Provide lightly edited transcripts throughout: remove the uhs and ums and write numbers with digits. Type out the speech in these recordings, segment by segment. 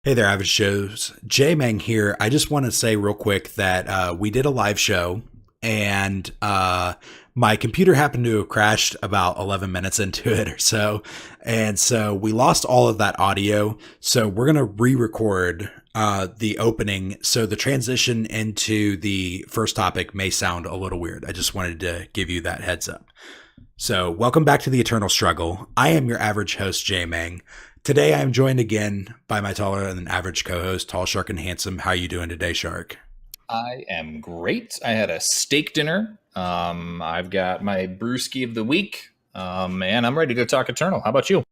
Hey there, Avid Shows. JayMang here. I just want to say real quick that we did a live show and my computer happened to have crashed about 11 minutes into it or so. And so we lost all of that audio. So we're going to re-record the opening. So the transition into the first topic may sound a little weird. I just wanted to give you that heads up. So welcome back to the Eternal Struggle. I am your average host, JayMang. Today, I'm joined again by my taller than average co-host, TallSharkandHandsome. How you doing today, Shark? I am great. I had a steak dinner. I've got my brewski of the week, and I'm ready to go talk Eternal. How about you?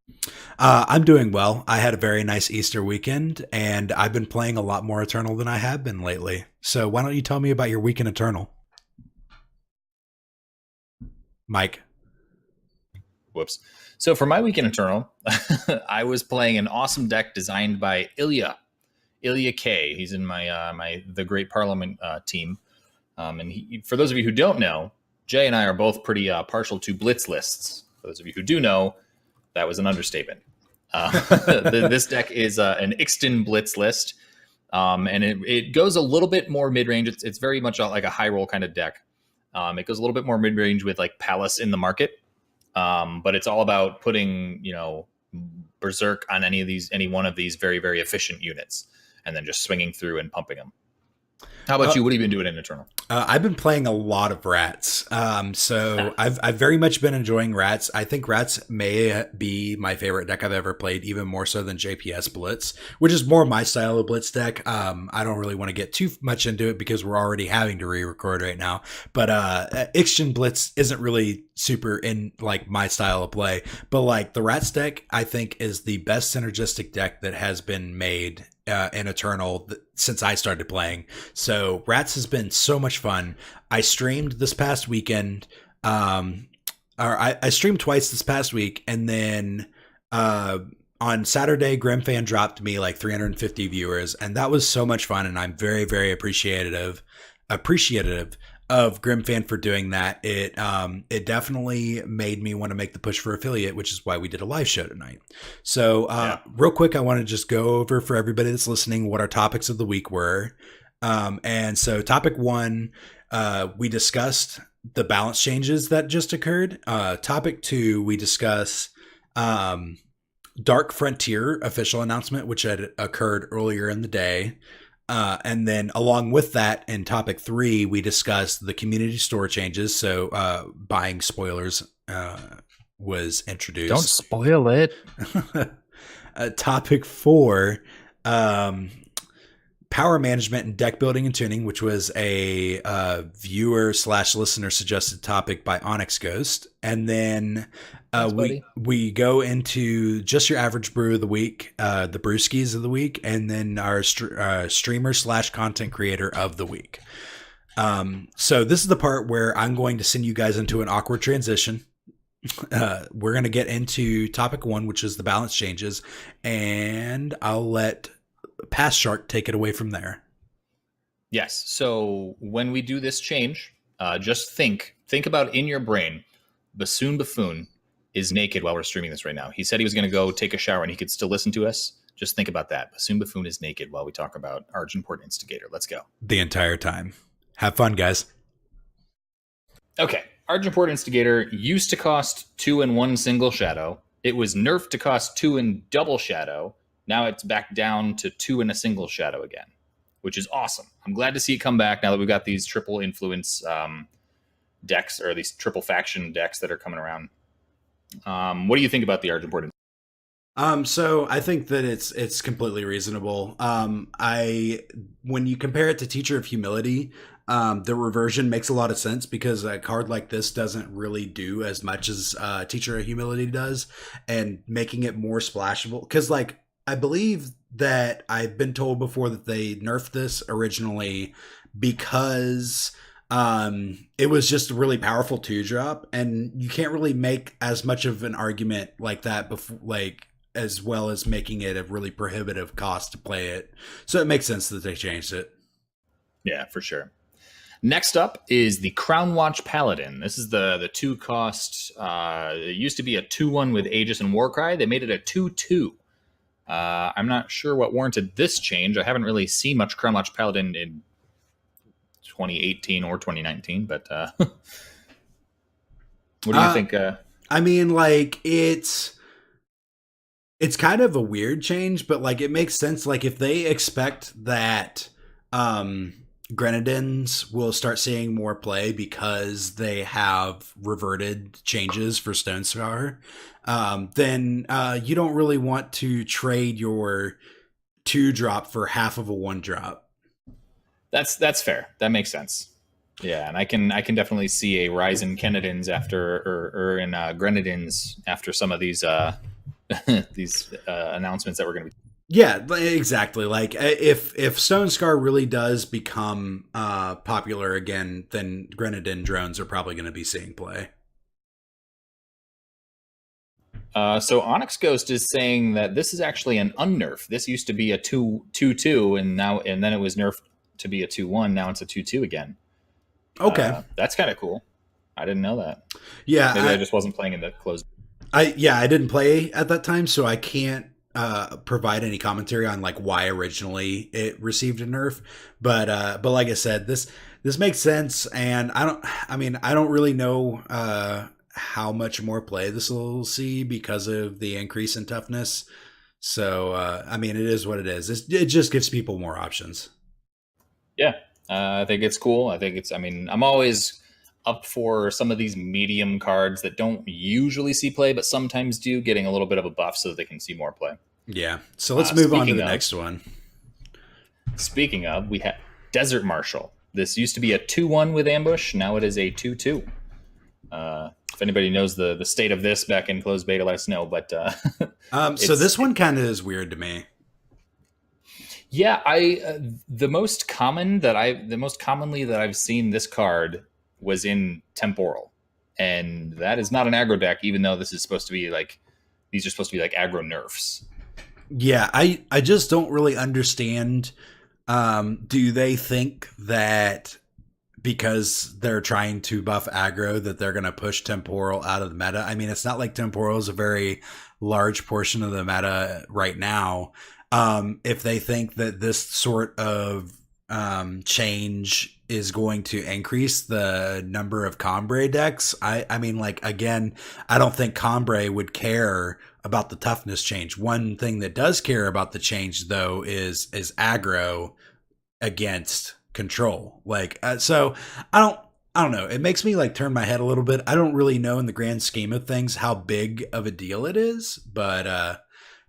I'm doing well. I had a very nice Easter weekend, and I've been playing a lot more Eternal than I have been lately. So why don't you tell me about your week in Eternal? Mike? Whoops. So for my week in Eternal, I was playing an awesome deck designed by Ilya K. He's in my the Great Parliament team. For those of you who don't know, Jay and I are both pretty partial to blitz lists. For those of you who do know, that was an understatement. This deck is an Ixton blitz list, and it goes a little bit more mid-range. It's very much like a high roll kind of deck. It goes a little bit more mid-range with like Palace in the market. But it's all about putting, Berserk on any one of these very, very efficient units and then just swinging through and pumping them. How about you? What have you been doing in Eternal? I've been playing a lot of Rats. I've very much been enjoying Rats. I think Rats may be my favorite deck I've ever played, even more so than JPS Blitz, which is more my style of Blitz deck. I don't really want to get too much into it because we're already having to re-record right now. But Ixchen Blitz isn't really super in like my style of play. But like the Rats deck, I think is the best synergistic deck that has been made in Eternal since I started playing. So Rats has been so much fun. I streamed this past weekend, I streamed twice this past week, and then on Saturday, Grimfan dropped me like 350 viewers, and that was so much fun. And I'm very, very appreciative of Grimfan for doing that. It definitely made me want to make the push for affiliate, which is why we did a live show tonight. So real quick, I want to just go over for everybody that's listening what our topics of the week were. And so topic one, we discussed the balance changes that just occurred. Topic two, we discuss Dark Frontier official announcement, which had occurred earlier in the day. And then along with that, in topic three, we discussed the community store changes. So buying spoilers was introduced. Don't spoil it. Topic four, power management and deck building and tuning, which was a viewer/listener suggested topic by Onyx Ghost. And then we go into just your average brew of the week, the brewskis of the week, and then our streamer/content creator of the week. So this is the part where I'm going to send you guys into an awkward transition. We're going to get into topic one, which is the balance changes, and I'll let Past Shark take it away from there. Yes. So when we do this change, just think about in your brain, Bassoon Buffoon is naked while we're streaming this right now. He said he was going to go take a shower and he could still listen to us. Just think about that. Bassoon Buffoon is naked while we talk about Argenport Instigator. Let's go. The entire time. Have fun, guys. Okay. Argenport Instigator used to cost 2 and 1 single shadow. It was nerfed to cost 2 and double shadow. Now it's back down to 2 and a single shadow again, which is awesome. I'm glad to see it come back now that we've got these triple influence decks, or these triple faction decks that are coming around. What do you think about the Argenport? So I think that it's completely reasonable. When you compare it to Teacher of Humility, the reversion makes a lot of sense because a card like this doesn't really do as much as Teacher of Humility does, and making it more splashable. Because like I believe that I've been told before that they nerfed this originally because it was just a really powerful 2-drop, and you can't really make as much of an argument like that before, like as well as making it a really prohibitive cost to play it. So it makes sense that they changed it. Yeah, for sure. Next up is the Crown Watch Paladin. This is the 2 cost. It used to be a 2-1 with Aegis and Warcry. They made it a 2-2. I'm not sure what warranted this change. I haven't really seen much Crown Watch Paladin in 2018 or 2019, but what do you think? I mean, like it's kind of a weird change, but like it makes sense. Like if they expect that Grenadins will start seeing more play because they have reverted changes for Stone Scar, then you don't really want to trade your 2-drop for half of a 1-drop. That's fair. That makes sense. Yeah, and I can definitely see a rise in Kennedins after or in Grenadins after some of these these announcements that we're going to be. Yeah, exactly. Like if Stone Scar really does become popular again, then Grenadin drones are probably going to be seeing play. So Onyx Ghost is saying that this is actually an unnerf. This used to be a 2-2, and then it was nerfed to be a 2-1. Now it's a 2-2 again. Okay, that's kind of cool. I didn't know that. Yeah, maybe I just wasn't playing in the closed. I didn't play at that time, so I can't provide any commentary on like why originally it received a nerf. But like I said, this makes sense, and I don't really know how much more play this will see because of the increase in toughness. So I mean, it is what it is. It just gives people more options. Yeah, I think it's cool. I think I mean, I'm always up for some of these medium cards that don't usually see play, but sometimes do, getting a little bit of a buff so that they can see more play. Yeah. So let's move on to the next one. Speaking of, we have Desert Marshal. This used to be a 2-1 with ambush. Now it is a 2-2. If anybody knows the state of this back in closed beta, let us know. But so this one kind of is weird to me. Yeah, the most commonly that I've seen this card was in Temporal, and that is not an aggro deck, even though this is supposed to be like, these are supposed to be like aggro nerfs. Yeah, I just don't really understand. Do they think that because they're trying to buff aggro that they're going to push Temporal out of the meta? I mean, it's not like Temporal is a very large portion of the meta right now. If they think that this sort of change is going to increase the number of Combre decks, I mean, like, again, I don't think Combre would care about the toughness change. One thing that does care about the change, though, is aggro against control. Like, so I don't know. It makes me like turn my head a little bit. I don't really know in the grand scheme of things how big of a deal it is, but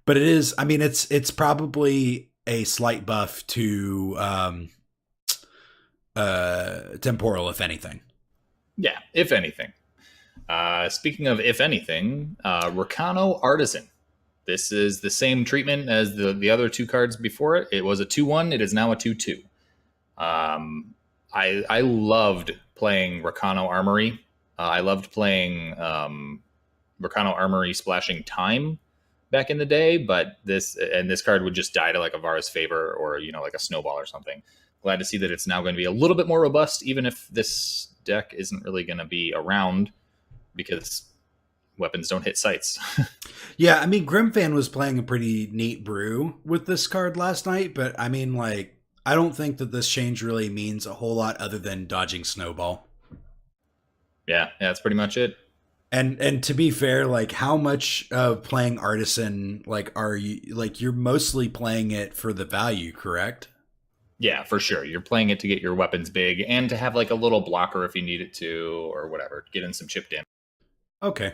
it is. I mean, it's probably a slight buff to Temporal, if anything. Yeah, if anything. Speaking of if anything, Rakano Artisan. This is the same treatment as the other two cards before it. It was a 2-1. It is now a 2-2. I loved playing Rakano Armory. I loved playing Rakano Armory Splashing Time back in the day, but this card would just die to like a Vara's Favor or, like a Snowball or something. Glad to see that it's now going to be a little bit more robust, even if this deck isn't really going to be around because weapons don't hit sights. Yeah, I mean, Grimfan was playing a pretty neat brew with this card last night, but I mean, like, I don't think that this change really means a whole lot other than dodging Snowball. Yeah, that's pretty much it. And to be fair, like, how much of playing Artisan, like, are you, like, you're mostly playing it for the value, correct? Yeah, for sure. You're playing it to get your weapons big and to have like a little blocker if you need it to, or whatever, get in some chip damage. Okay.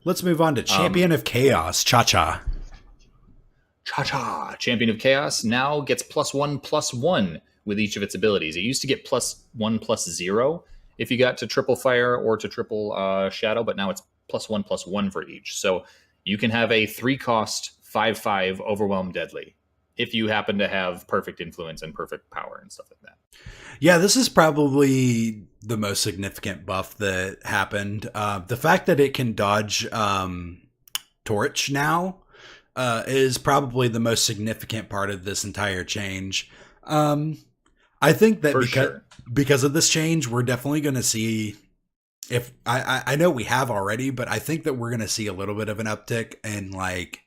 Let's move on to Champion of Chaos, Cha-Cha. Cha-Cha. Champion of Chaos now gets +1/+1 with each of its abilities. It used to get +1/+0 if you got to triple fire or to triple shadow, but now it's +1/+1 for each. So you can have a 3-cost 5/5 overwhelm deadly if you happen to have perfect influence and perfect power and stuff like that. Yeah, this is probably the most significant buff that happened. The fact that it can dodge Torch now is probably the most significant part of this entire change. I think that because of this change, we're definitely going to see, if I know we have already, but I think that we're going to see a little bit of an uptick in like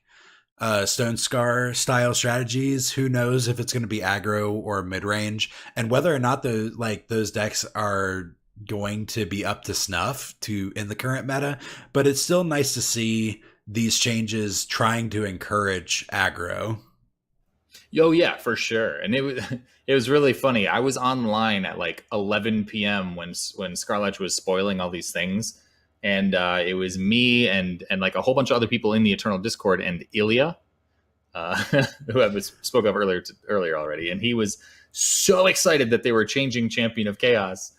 Stone Scar style strategies. Who knows if it's going to be aggro or mid range, and whether or not those decks are going to be up to snuff to in the current meta. But it's still nice to see these changes trying to encourage aggro. Oh yeah, for sure. And it was really funny. I was online at like 11 p.m. when Scarletch was spoiling all these things, and it was me and like a whole bunch of other people in the Eternal Discord and Ilya, who I spoke of earlier already, and he was so excited that they were changing Champion of Chaos.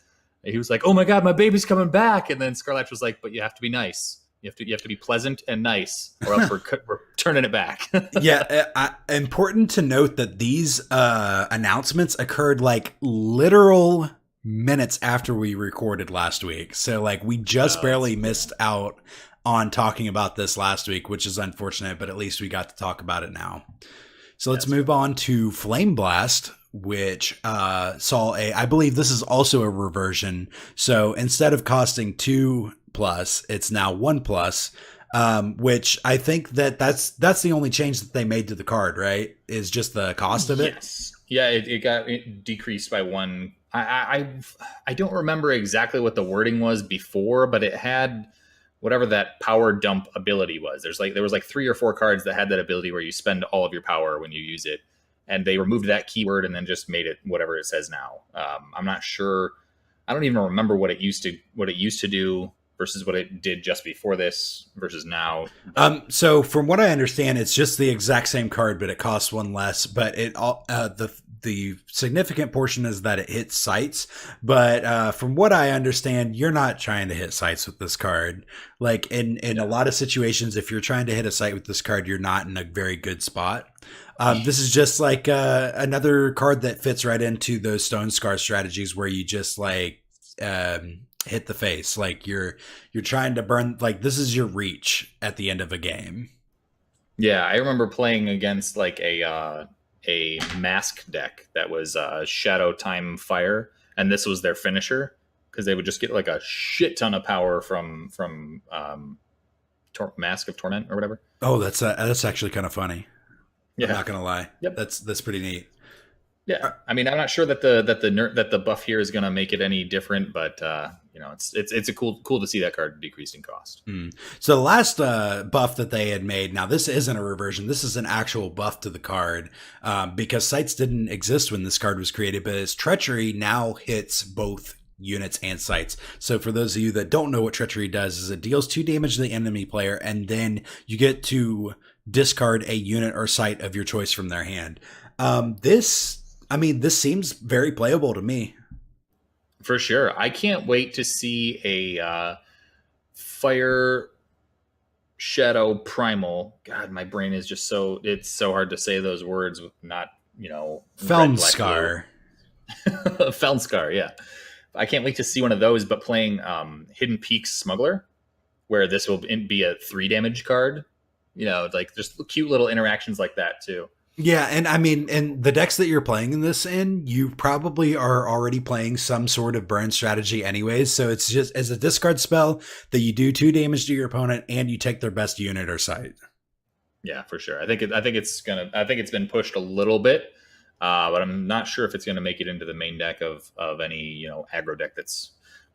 He was like, "Oh my god, my baby's coming back!" And then Scarletch was like, "But you have to be nice. You have to be pleasant and nice, or else we're turning it back." Yeah, important to note that these announcements occurred like literal minutes after we recorded last week. So like we just barely missed out on talking about this last week, which is unfortunate, but at least we got to talk about it now. So let's move on to Flame Blast, which saw I believe this is also a reversion. So instead of costing 2+, it's now 1+, which I think that's the only change that they made to the card, right? Is just the cost of it. Yes. Yeah, it decreased by 1. I don't remember exactly what the wording was before, but it had whatever that power dump ability was. There was like 3 or 4 cards that had that ability where you spend all of your power when you use it, and they removed that keyword and then just made it whatever it says now. I'm not sure. I don't even remember what it used to do versus what it did just before this versus now. So from what I understand, it's just the exact same card, but it costs 1 less. But the significant portion is that it hits sites. But from what I understand, you're not trying to hit sites with this card. Like in a lot of situations, if you're trying to hit a site with this card, you're not in a very good spot. This is just like another card that fits right into those Stone Scar strategies where you just like hit the face. Like you're trying to burn, like this is your reach at the end of a game. Yeah, I remember playing against like a mask deck that was Shadow Time Fire, and this was their finisher because they would just get like a shit ton of power from Mask of Torment or whatever. Oh, that's actually kind of funny. Yeah. I'm not gonna lie. Yep. That's pretty neat. Yeah, I mean, I'm not sure that the buff here is going to make it any different, but it's a cool to see that card decrease in cost. So the last buff that they had made, now this isn't a reversion, this is an actual buff to the card, because sites didn't exist when this card was created, but its Treachery now hits both units and sites. So for those of you that don't know what Treachery does, is it deals 2 damage to the enemy player, and then you get to discard a unit or site of your choice from their hand. This seems very playable to me. For sure. I can't wait to see a Fire Shadow Primal. God, my brain is just it's so hard to say those words with not, Felnscar. Felnscar, yeah. I can't wait to see one of those, but playing Hidden Peaks Smuggler, where this will be a 3 damage card. Like just cute little interactions like that too. Yeah, and I mean, in the decks that you're playing this in, you probably are already playing some sort of burn strategy anyways, so it's just as a discard spell that you do 2 damage to your opponent and you take their best unit or site. Yeah, for sure. I think it's been pushed a little bit, but I'm not sure if it's gonna make it into the main deck of any, aggro deck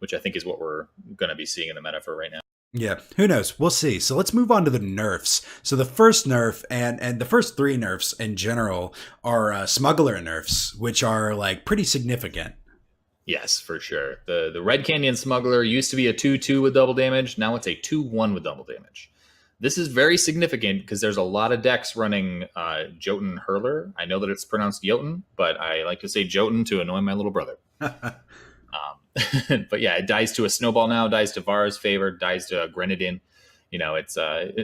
which I think is what we're gonna be seeing in the meta for right now. Yeah, who knows? We'll see. So let's move on to the nerfs. So the first nerf and the first 3 nerfs in general are smuggler nerfs, which are like pretty significant. Yes, for sure. The Red Canyon Smuggler used to be a 2/2 with double damage. Now it's a 2/1 with double damage. This is very significant because there's a lot of decks running Jotun Hurler. I know that it's pronounced Jotun, but I like to say Jotun to annoy my little brother. But yeah, it dies to a Snowball now, dies to Vara's Favor, dies to a Grenadin. It's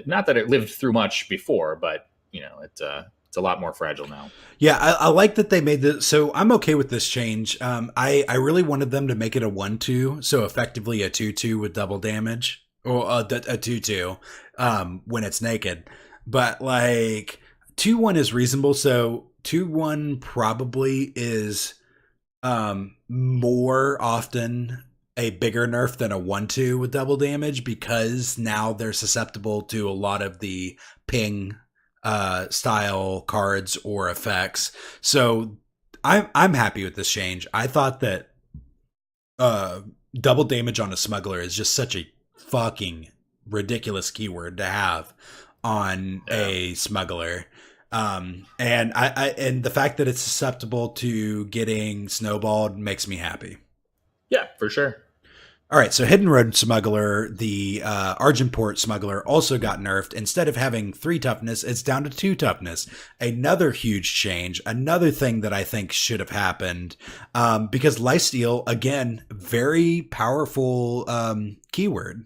not that it lived through much before, but it's a lot more fragile now. Yeah, I like that they made this. So I'm okay with this change. I really wanted them to make it a 1/2, so effectively a 2/2 with double damage, or a 2/2 when it's naked. But like 2/1 is reasonable. So 2/1 probably is more often a bigger nerf than a 1/2 with double damage, because now they're susceptible to a lot of the ping style cards or effects. So I'm happy with this change. I thought that uh, double damage on a smuggler is just such a fucking ridiculous keyword to have on Yeah. a smuggler. And the fact that it's susceptible to getting snowballed makes me happy. Yeah, for sure. All right, so Hidden Road Smuggler, the Argenport Smuggler, also got nerfed. Instead of having 3 toughness, it's down to 2 toughness. Another huge change. Another thing that I think should have happened, because lifesteal, again, very powerful keyword.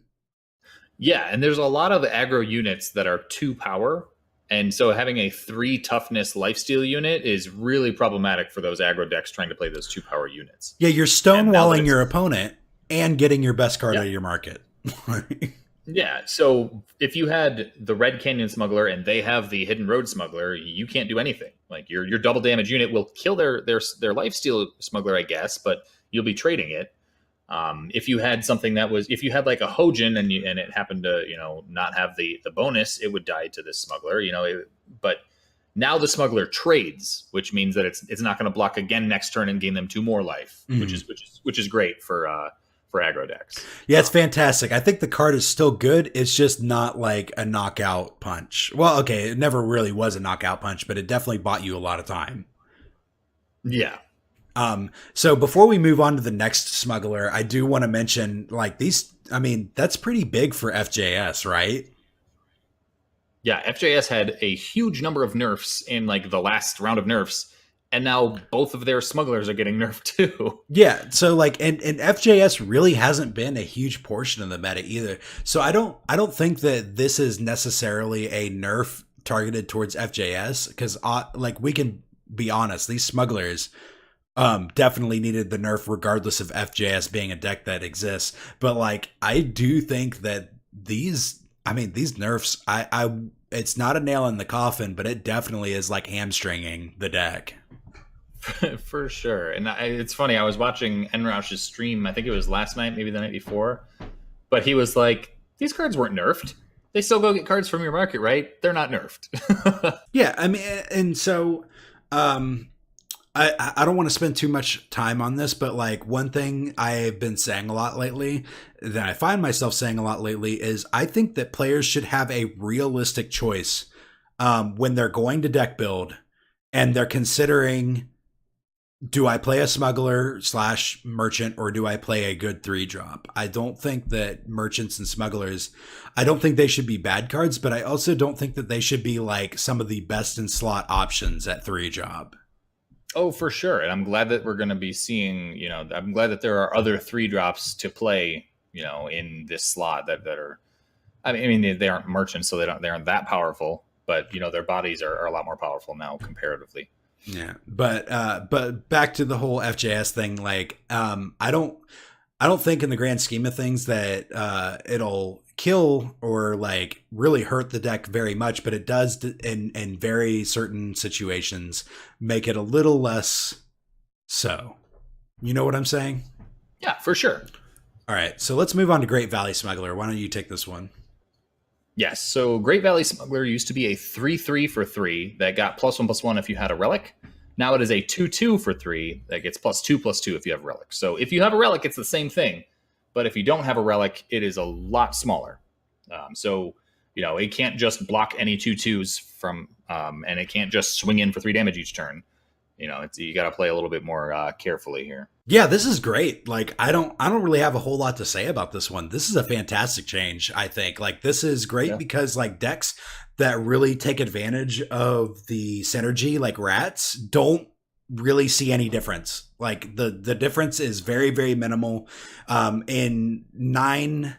Yeah, and there's a lot of aggro units that are 2 power. And so having a 3 toughness lifesteal unit is really problematic for those aggro decks trying to play those 2 power units. Yeah, you're And now that stonewalling it's your opponent and getting your best card yeah, out of your market. yeah. So if you had the Red Canyon Smuggler and they have the Hidden Road Smuggler, you can't do anything. Like your double damage unit will kill their lifesteal smuggler, I guess, but you'll be trading it. If you had something that was, if you had like a Hojin and it happened to not have the bonus, it would die to this smuggler. But now the smuggler trades, which means that it's not going to block again next turn and gain them 2 more life, which is great for aggro decks. Yeah, it's fantastic. I think the card is still good. It's just not like a knockout punch. Well, okay, it never really was a knockout punch, but it definitely bought you a lot of time. Yeah. So before we move on to the next smuggler, I do want to mention like these. I mean, that's pretty big for FJS, right? Yeah, FJS had a huge number of nerfs in like the last round of nerfs, and now both of their smugglers are getting nerfed too. Yeah, so like and FJS really hasn't been a huge portion of the meta either. So I don't think that this is necessarily a nerf targeted towards FJS because like we can be honest, these smugglers definitely needed the nerf regardless of FJS being a deck that exists. But like I do think that these nerfs, I it's not a nail in the coffin, but it definitely is like hamstringing the deck. For sure. And it's funny, I was watching Enroush's stream, I think it was last night, maybe the night before, but he was like, these cards weren't nerfed. They still go get cards from your market, right? They're not nerfed. Yeah, I mean, and so um I don't want to spend too much time on this, but like one thing I've been saying a lot lately, that I find myself saying a lot lately, is I think that players should have a realistic choice when they're going to deck build and they're considering, do I play a smuggler / merchant or do I play a good 3-drop? I don't think that merchants and smugglers, I don't think they should be bad cards, but I also don't think that they should be like some of the best in slot options at 3-drop. Oh, for sure. And I'm glad that we're going to be seeing, I'm glad that there are other 3-drops to play, in this slot that are, I mean, they aren't merchants, so they aren't that powerful, but their bodies are a lot more powerful now comparatively. Yeah, but back to the whole FJS thing. Like, I don't think in the grand scheme of things that it'll kill or like really hurt the deck very much, but it does in very certain situations make it a little less so. You know what I'm saying? Yeah, for sure. All right, so let's move on to Great Valley Smuggler. Why don't you take this one? Yes. So Great Valley Smuggler used to be a 3/3 for 3 that got +1/+1 if you had a relic. Now it is a 2/2 for 3 that gets +2/+2 if you have a relic. So if you have a relic, it's the same thing. But if you don't have a relic, it is a lot smaller. So it can't just block any 2/2s from, and it can't just swing in for 3 damage each turn. You got to play a little bit more carefully here. Yeah, this is great. Like I don't really have a whole lot to say about this one. This is a fantastic change, I think. Like this is great Yeah. because like decks that really take advantage of the synergy like rats don't really see any difference. Like the difference is very very minimal. In 9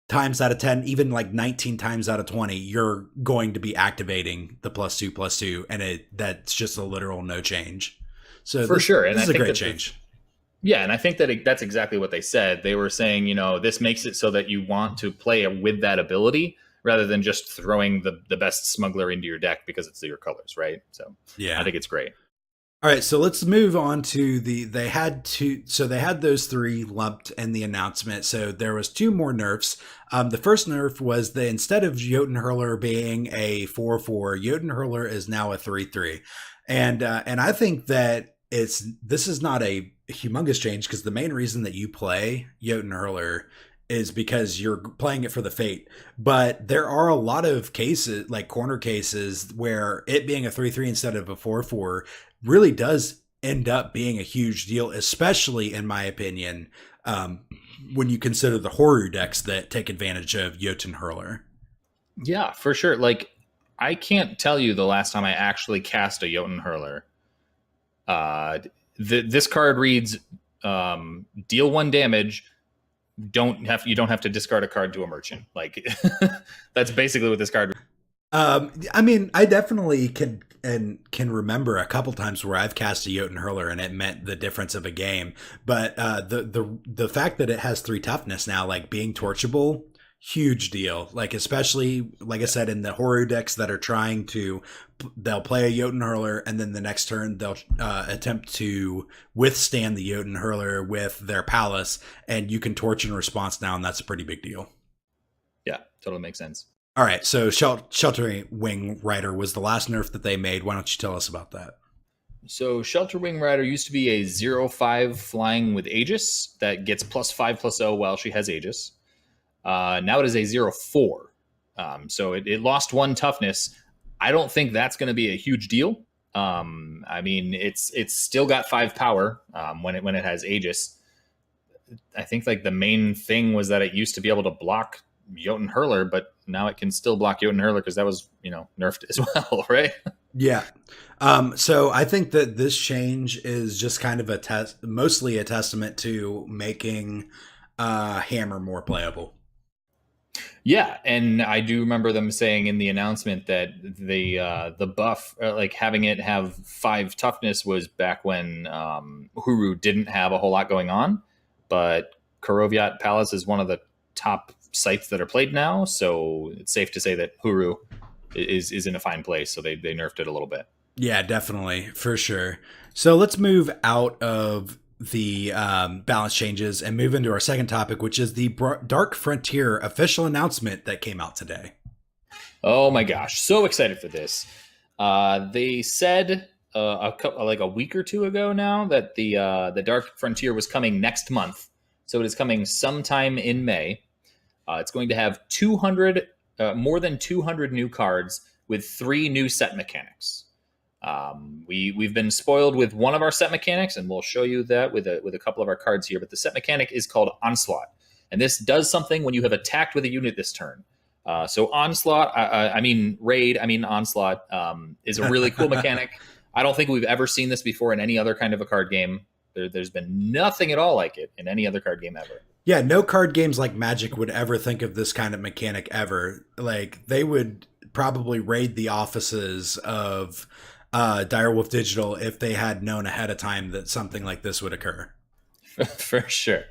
times out of 10, even like 19 times out of 20, you're going to be activating the +2/+2 and that's just a literal no change. So For sure. This And is I a think great that change. Yeah, and I think that that's exactly what they said. They were saying, this makes it so that you want to play with that ability rather than just throwing the best smuggler into your deck because it's your colors, right? So Yeah. I think it's great. All right, so let's move on to they had those three lumped in the announcement. So there was two more nerfs. The first nerf was that instead of Jotun Hurler being a 4/4, Jotun Hurler is now a 3/3. And I think that this is not a humongous change because the main reason that you play Jotun Hurler is because you're playing it for the fate. But there are a lot of cases, like corner cases, where it being a 3/3 instead of a 4/4 really does end up being a huge deal, especially in my opinion, when you consider the Horu decks that take advantage of Jotun Hurler. Yeah, for sure. Like, I can't tell you the last time I actually cast a Jotun Hurler. This card reads, deal 1 damage. You don't have to discard a card to a merchant. Like, that's basically what this card. I mean, I definitely can remember a couple times where I've cast a Jotun Hurler and it meant the difference of a game. But the fact that it has 3 toughness now, like being torchable, huge deal. Like, especially like I said, in the Horu decks that are trying to, they'll play a Jotun Hurler and then the next turn they'll attempt to withstand the Jotun Hurler with their Palace, and you can torch in response now, and that's a pretty big deal. Yeah, totally makes sense. All right, so Shelter Wing Rider was the last nerf that they made. Why don't you tell us about that? So Shelter Wing Rider used to be a 0/5 flying with Aegis that gets +5/+0 while she has Aegis. Now it is a 0/4. So it lost 1 toughness. I don't think that's going to be a huge deal. I mean, it's still got 5 power when it has Aegis. I think like the main thing was that it used to be able to block Jotun Hurler, but now it can still block Jotun Hurler because that was, nerfed as well, right? Yeah. So I think that this change is just kind of mostly a testament to making Hammer more playable. Yeah, and I do remember them saying in the announcement that the buff, like having it have 5 toughness, was back when Huru didn't have a whole lot going on, but Koroviat Palace is one of the top sites that are played now, so it's safe to say that Huru is in a fine place, so they nerfed it a little bit. Yeah, definitely, for sure. So let's move out of the balance changes and move into our second topic, which is the Dark Frontier official announcement that came out today. Oh my gosh, so excited for this. They said a week or two ago now that the Dark Frontier was coming next month, so it is coming sometime in May. It's going to have more than 200 new cards with 3 new set mechanics. We've been spoiled with one of our set mechanics, and we'll show you that with a couple of our cards here. But the set mechanic is called Onslaught, and this does something when you have attacked with a unit this turn. So Onslaught, Onslaught is a really cool mechanic. I don't think we've ever seen this before in any other kind of a card game. There's been nothing at all like it in any other card game ever. Yeah, no card games like Magic would ever think of this kind of mechanic ever. Like, they would probably raid the offices of Direwolf Digital if they had known ahead of time that something like this would occur. For sure.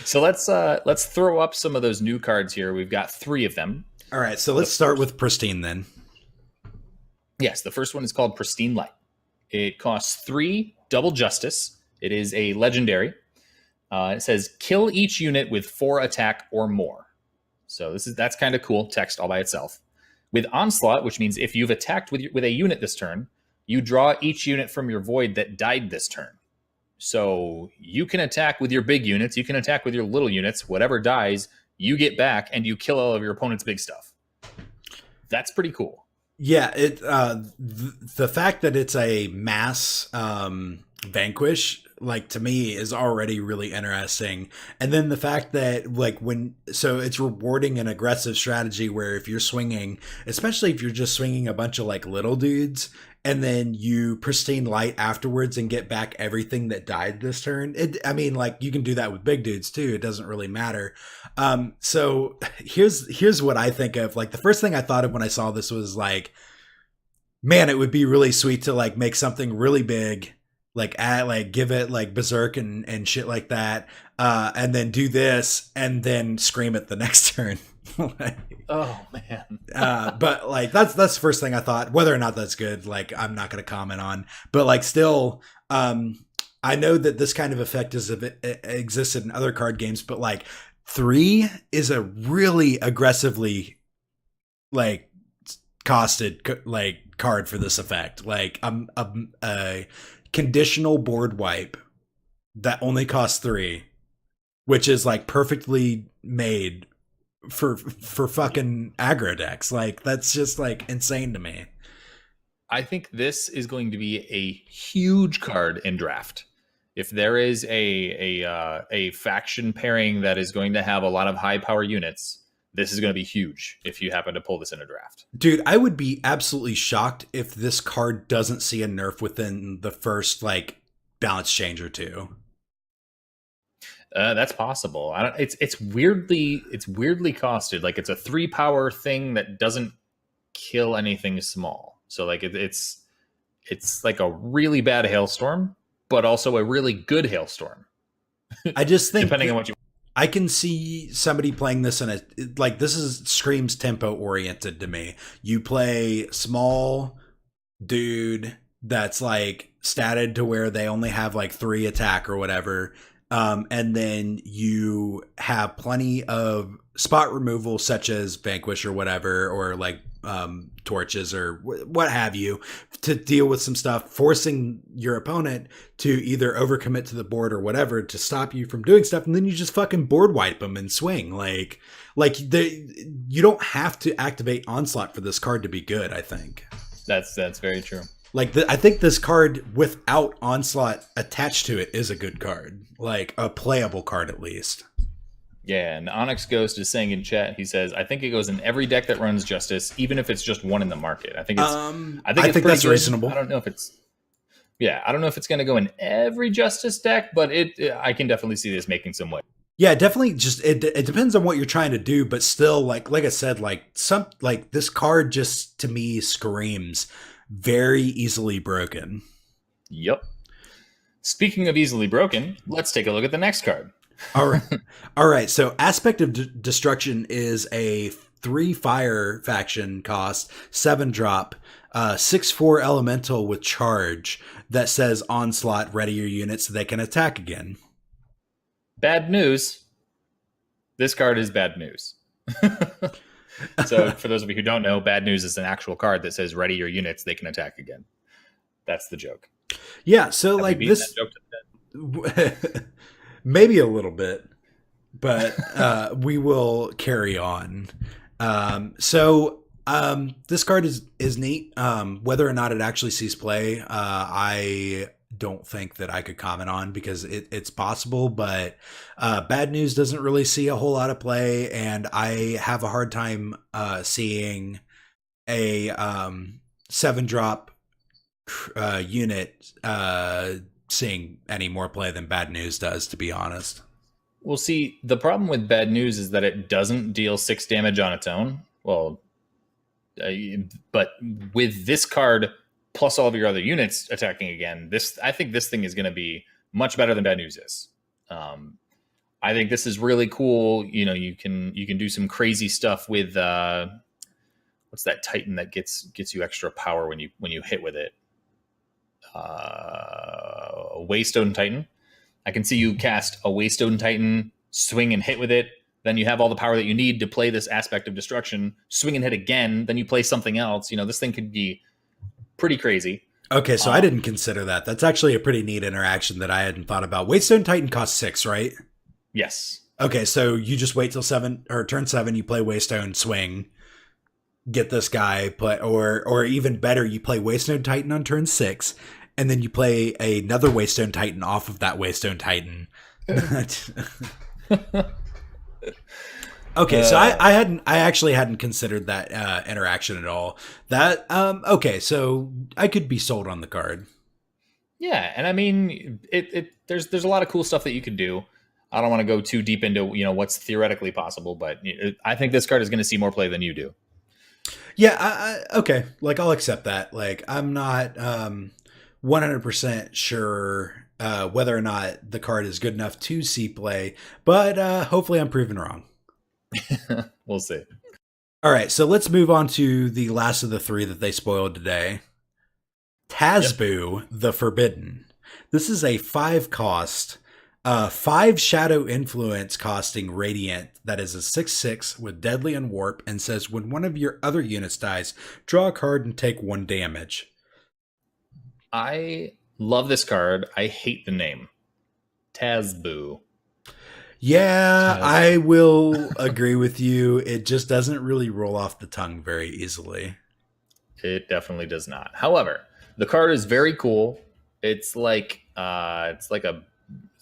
So let's throw up some of those new cards here. We've got 3 of them. All right, so let's start with Pristine then. Yes, the first one is called Pristine Light. It costs 3 double justice. It is a legendary. It says kill each unit with 4 attack or more. So that's kind of cool text all by itself. With Onslaught, which means if you've attacked with a unit this turn, you draw each unit from your void that died this turn. So you can attack with your big units, you can attack with your little units, whatever dies, you get back and you kill all of your opponent's big stuff. That's pretty cool. Yeah, the fact that it's a mass vanquish, like, to me is already really interesting. And then the fact that so it's rewarding an aggressive strategy where if you're swinging, especially if you're just swinging a bunch of like little dudes and then you Pristine Light afterwards and get back everything that died this turn. You can do that with big dudes too. It doesn't really matter. So here's what I think of. Like, the first thing I thought of when I saw this was like, man, it would be really sweet to like make something really big, give it like berserk and shit like that, and then do this and then scream it the next turn. Like, Oh man. but like that's the first thing I thought. Whether or not that's good, like I'm not going to comment on. But like still, I know that this kind of effect is existed in other card games, but like 3 is a really aggressively like costed like card for this effect. Like a conditional board wipe that only costs 3, which is like perfectly made for fucking aggro decks. Like that's just like insane to me. I think this is going to be a huge card in draft. If there is a faction pairing that is going to have a lot of high power units, this is going to be huge if you happen to pull this in a draft. Dude, I would be absolutely shocked if this card doesn't see a nerf within the first like balance change or 2. That's possible. I don't. It's weirdly costed. Like it's a 3 power thing that doesn't kill anything small. So like it's like a really bad hailstorm, but also a really good hailstorm. I just think depending on what you. I can see somebody playing this in a like this is screams tempo oriented to me. You play small dude that's like statted to where they only have like 3 attack or whatever. And then you have plenty of spot removal, such as Vanquish or whatever, or like torches or what have you, to deal with some stuff, forcing your opponent to either overcommit to the board or whatever to stop you from doing stuff. And then you just fucking board wipe them and swing. You don't have to activate Onslaught for this card to be good, I think. That's very true. Like, I think this card without Onslaught attached to it is a good card. Like, a playable card at least. Yeah, and Onyx Ghost is saying in chat, he says, I think it goes in every deck that runs Justice, even if it's just one in the market. I think it's that's good. reasonable. I don't know if it's going to go in every Justice deck, but I can definitely see this making some way. Yeah, definitely. Just it depends on what you're trying to do, but still, like I said, like this card just to me screams very easily broken. Yep. Speaking of easily broken, let's take a look at the next card. All right. So Aspect of Destruction is a 3 fire faction cost, 7 drop, 6/4 elemental with charge that says Onslaught, ready your units so they can attack again. Bad news. This card is bad news. So for those of you who don't know, bad news is an actual card that says ready your units, they can attack again. That's the joke. Yeah, so like this maybe a little bit, but we will carry on. This card is neat. Whether or not it actually sees play, I don't think that I could comment on because it's possible, but bad news doesn't really see a whole lot of play, and I have a hard time seeing a 7-drop unit seeing any more play than bad news does, to be honest. Well, see, the problem with bad news is that it doesn't deal 6 damage on its own. Well, but with this card plus all of your other units attacking again, I think this thing is going to be much better than bad news is. I think this is really cool. You know, you can do some crazy stuff with what's that Titan that gets you extra power when you hit with it? Waystone Titan. I can see you cast a Waystone Titan, swing and hit with it. Then you have all the power that you need to play this Aspect of Destruction, swing and hit again. Then you play something else. You know, this thing could be pretty crazy. Okay, so I didn't consider that. That's actually a pretty neat interaction that I hadn't thought about. Waystone Titan costs 6, right? Yes. Okay, so you just wait till turn 7, you play Waystone, swing, get this guy, play, or even better, you play Waystone Titan on turn 6, and then you play another Waystone Titan off of that Waystone Titan. Okay, so I actually hadn't considered that interaction at all. That okay, so I could be sold on the card. Yeah, and I mean, there's a lot of cool stuff that you could do. I don't want to go too deep into what's theoretically possible, but I think this card is going to see more play than you do. Yeah, okay, like I'll accept that. Like I'm not 100% sure whether or not the card is good enough to see play, but hopefully I'm proven wrong. We'll see. All right, so let's move on to the last of the three that they spoiled today. Yep. Tazboo the Forbidden. This is a 5 cost, 5 shadow influence costing radiant that is a 6/6 with deadly and warp, and says when one of your other units dies, draw a card and take 1 damage. I love this card. I hate the name. Tazboo. Yeah, I will agree with you. It just doesn't really roll off the tongue very easily. It definitely does not. However, the card is very cool. It's like it's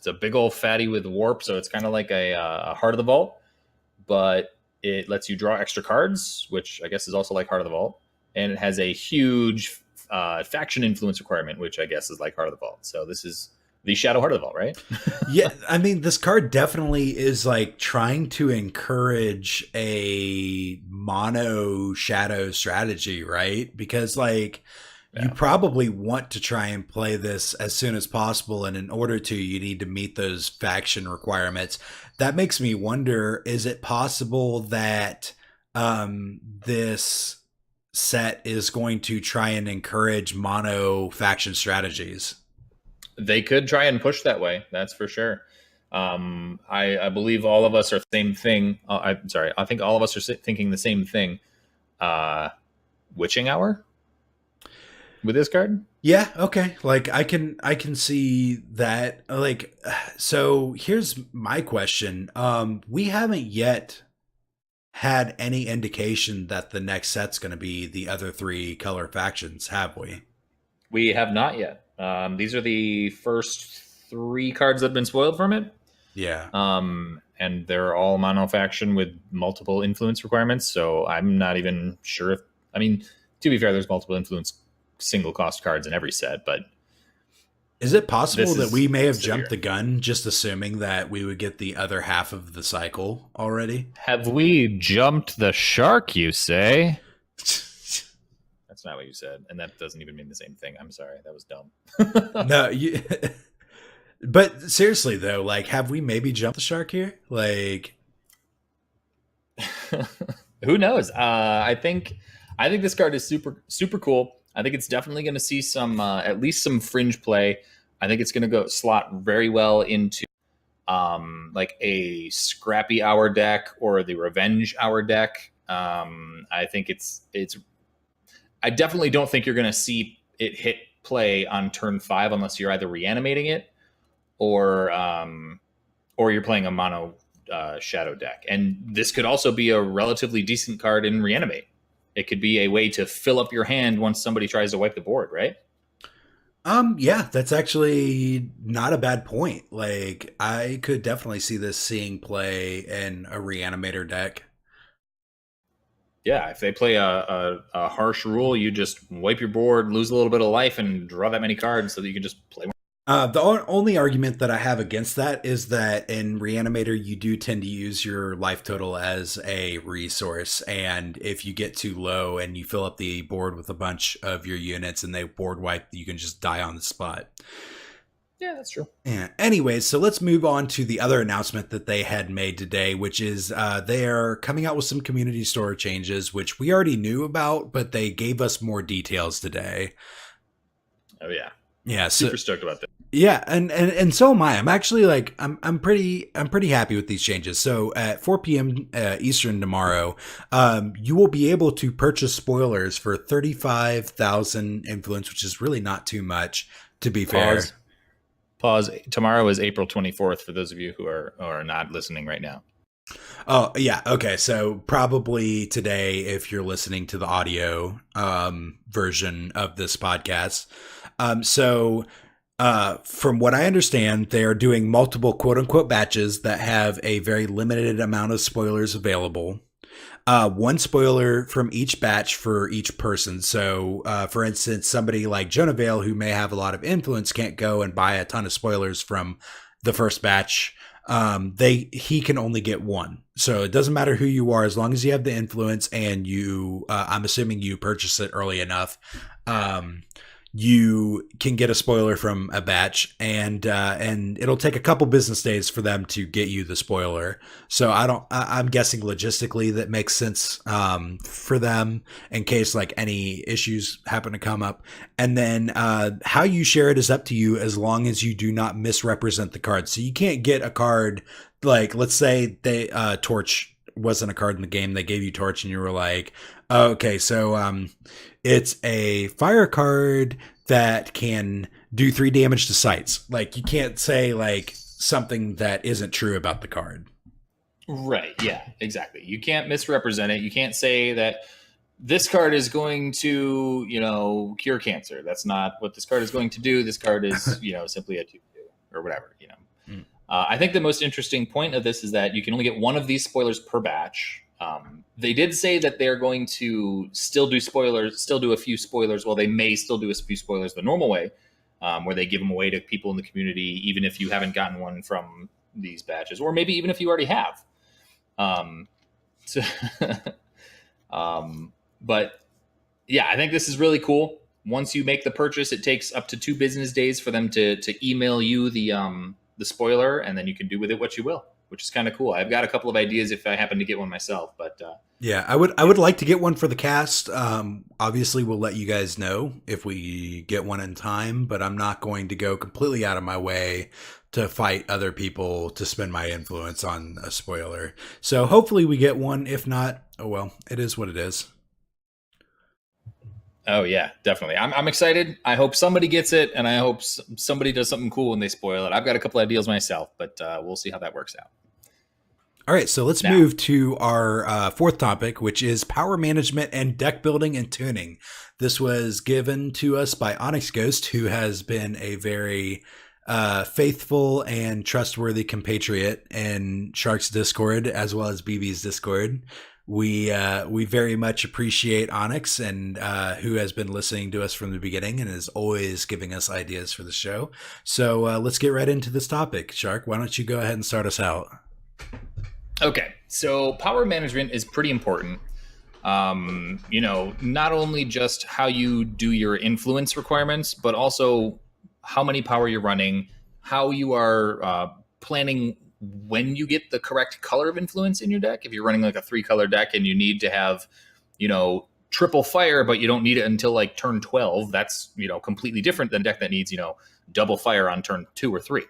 a big old fatty with warp, so it's kind of like a Heart of the Vault, but it lets you draw extra cards, which I guess is also like Heart of the Vault, and it has a huge faction influence requirement, which I guess is like Heart of the Vault. So this is the Shadow Heart of the Vault, right? Yeah, I mean, this card definitely is like trying to encourage a mono shadow strategy, right? Because like you probably want to try and play this as soon as possible, and in order to, you need to meet those faction requirements. That makes me wonder, is it possible that this set is going to try and encourage mono faction strategies? They could try and push that way. That's for sure. I believe all of us are the same thing. I'm sorry. I think all of us are thinking the same thing. Witching Hour with this card. Yeah, okay. Like I can see that. Like, so here's my question. We haven't yet had any indication that the next set's going to be the other 3 color factions, have we? We have not yet. These are the first 3 cards that have been spoiled from it. Yeah. And they're all mono faction with multiple influence requirements. So I'm not even sure if, I mean, to be fair, there's multiple influence single cost cards in every set, but is it possible that we may have severe. jumped the gun just assuming that we would get the other half of the cycle already? Have we jumped the shark, you say? That's not what you said, and that doesn't even mean the same thing. I'm sorry, that was dumb. No, but seriously though, like, have we maybe jumped the shark here? Like, who knows? I think this card is super cool. I think it's definitely going to see some at least some fringe play. I think it's going to go slot very well into like a Scrappy Hour deck or the Revenge Hour deck. I think it's. I definitely don't think you're going to see it hit play on turn 5 unless you're either reanimating it or you're playing a mono shadow deck. And this could also be a relatively decent card in reanimate. It could be a way to fill up your hand once somebody tries to wipe the board, right? Yeah, that's actually not a bad point. Like, I could definitely see this seeing play in a reanimator deck. Yeah, if they play a harsh rule, you just wipe your board, lose a little bit of life, and draw that many cards so that you can just play more. The only argument that I have against that is that in Reanimator, you do tend to use your life total as a resource. And if you get too low and you fill up the board with a bunch of your units and they board wipe, you can just die on the spot. Yeah, that's true. Yeah. Anyways, so let's move on to the other announcement that they had made today, which is they are coming out with some community store changes, which we already knew about, but they gave us more details today. Oh, yeah. Yeah, super stoked about that. Yeah, and so am I. I'm actually like I'm pretty happy with these changes. So at 4 p.m. Eastern tomorrow, you will be able to purchase spoilers for 35,000 influence, which is really not too much, to be fair. Pause. Tomorrow is April 24th for those of you who are not listening right now. Oh, yeah. Okay. So probably today, if you're listening to the audio version of this podcast. From what I understand, they're doing multiple quote unquote batches that have a very limited amount of spoilers available. One spoiler from each batch for each person. So, for instance, somebody like Jonah Vale, who may have a lot of influence, can't go and buy a ton of spoilers from the first batch. He can only get one. So it doesn't matter who you are, as long as you have the influence and you, I'm assuming you purchase it early enough. you can get a spoiler from a batch, and it'll take a couple business days for them to get you the spoiler. So I'm guessing logistically that makes sense for them in case like any issues happen to come up. And then how you share it is up to you, as long as you do not misrepresent the card. So you can't get a card like, let's say they Torch wasn't a card in the game. They gave you Torch and you were like, oh, okay, so it's a fire card that can do 3 damage to sights. Like, you can't say like something that isn't true about the card. Right. Yeah, exactly. You can't misrepresent it. You can't say that this card is going to, cure cancer. That's not what this card is going to do. This card is, simply a 2/2 or whatever, I think the most interesting point of this is that you can only get one of these spoilers per batch. They did say that they're going to still do a few spoilers. Well, they may still do a few spoilers the normal way, where they give them away to people in the community, even if you haven't gotten one from these batches, or maybe even if you already have. But yeah, I think this is really cool. Once you make the purchase, it takes up to 2 business days for them to email you the spoiler, and then you can do with it what you will, which is kind of cool. I've got a couple of ideas if I happen to get one myself, but yeah, I would like to get one for the cast. Obviously, we'll let you guys know if we get one in time, but I'm not going to go completely out of my way to fight other people to spend my influence on a spoiler. So hopefully we get one. If not, oh well, it is what it is. Oh yeah, definitely. I'm excited. I hope somebody gets it, and I hope somebody does something cool when they spoil it. I've got a couple ideas myself, but we'll see how that works out. All right, so let's move to our fourth topic, which is power management and deck building and tuning. This was given to us by Onyx Ghost, who has been a very faithful and trustworthy compatriot in Shark's Discord as well as BB's Discord. We very much appreciate Onyx, and who has been listening to us from the beginning and is always giving us ideas for the show. So let's get right into this topic. Shark, why don't you go ahead and start us out? Okay, so power management is pretty important. Not only just how you do your influence requirements, but also how many power you're running, how you are planning when you get the correct color of influence in your deck. If you're running like a 3-color deck and you need to have, triple fire, but you don't need it until like turn 12, that's, completely different than a deck that needs, double fire on turn 2 or 3.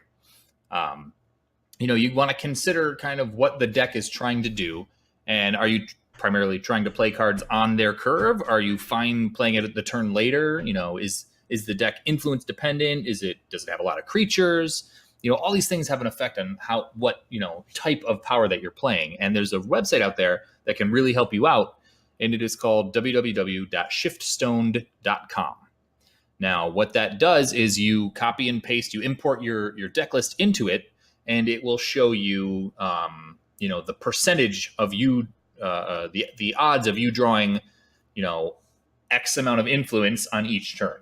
You want to consider kind of what the deck is trying to do. And are you primarily trying to play cards on their curve? Are you fine playing it at the turn later? Is the deck influence dependent? Does it have a lot of creatures? All these things have an effect on what type of power that you're playing. And there's a website out there that can really help you out. And it is called www.shiftstoned.com. Now, what that does is you copy and paste, you import your deck list into it, and it will show you, the percentage of you, the odds of you drawing, X amount of influence on each turn.